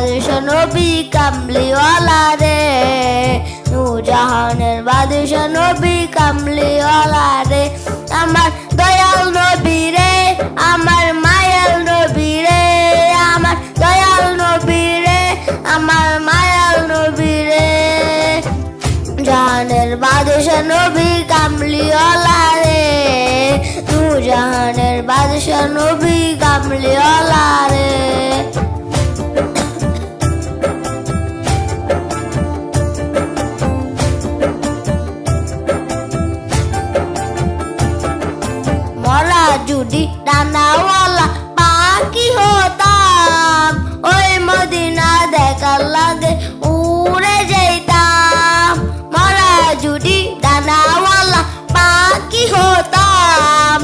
বাদশা নবী কামলিওয়ালা রে, নূরজাহানের বাদশা নবী কামলিওয়ালা রে। আমার দয়াল নবী রে, আমার মায়াল নবী রে, আমার দয়াল নবী রে, আমার মায়াল নবী রে। জাহানের বাদশা নবী কামলিওয়ালা রে, নূরজাহানের বাদশা নবী কামলিওয়ালা রে। মরা যদি ডানাওয়ালা পাখি হতাম, ওই মদিনা দেখার লাগে উড়ে যেতাম। মরা যদি ডানাওয়ালা পাখি হতাম,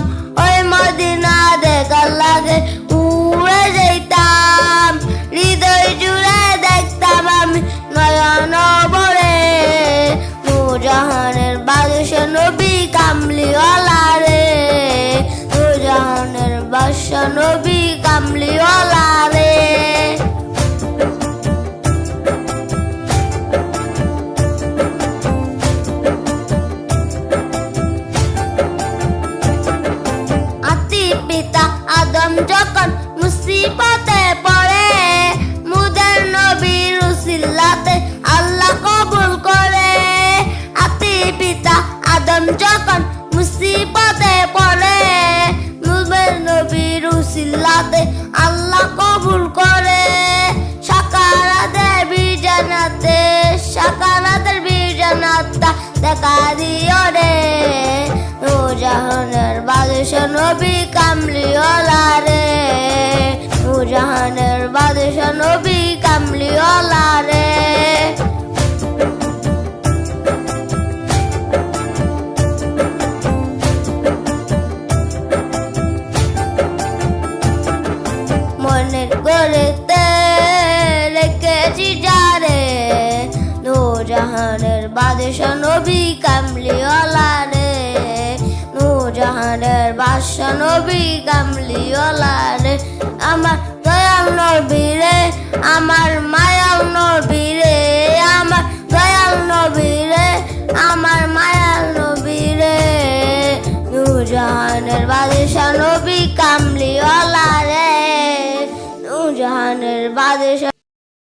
ওই মদিনা দেখার লাগে উড়ে যেতাম। হৃদয় জুড়ে দেখতাম আমি নয়ন ভরে, নূরজাহানের বাদশা নবী কামলিওয়ালা রে, নূরজাহানের বাদশা নবী কামলিওয়ালা রে। আতি পিতা আদম যখন মুসিবতে পড়ে, মুদের নবীর উসিলাতে আল্লাহ কবুল করে। আতি পিতা আদম যখন মুসিবতে পড়ে, মুদের নবীর উসিলাতে আল্লাহ কবুল করে। সাকারাতের বিজানাতে, সাকারাতের বিজানাতা দেখা দিও রে, নূরজাহানের বাদশা নবী কামলিওয়ালা রে, নূরজাহানের বাদশা নবী কামলিওয়ালা রে। মনের গড়েতে রেখেছি যারে, নূরজাহানের বাদশা নবী কামলিওয়ালা রে, নূরজাহানের বাদশা নবী কামলিওয়ালা রে। আমার দয়াল নবী রে, আমার মায়াল নবী রে, আমার দয়াল নবী রে, আমার মায়াল নবী রে। নূরজাহানের বাদশা নবী কামলিওয়ালা রে, নূরজাহানের বাদশা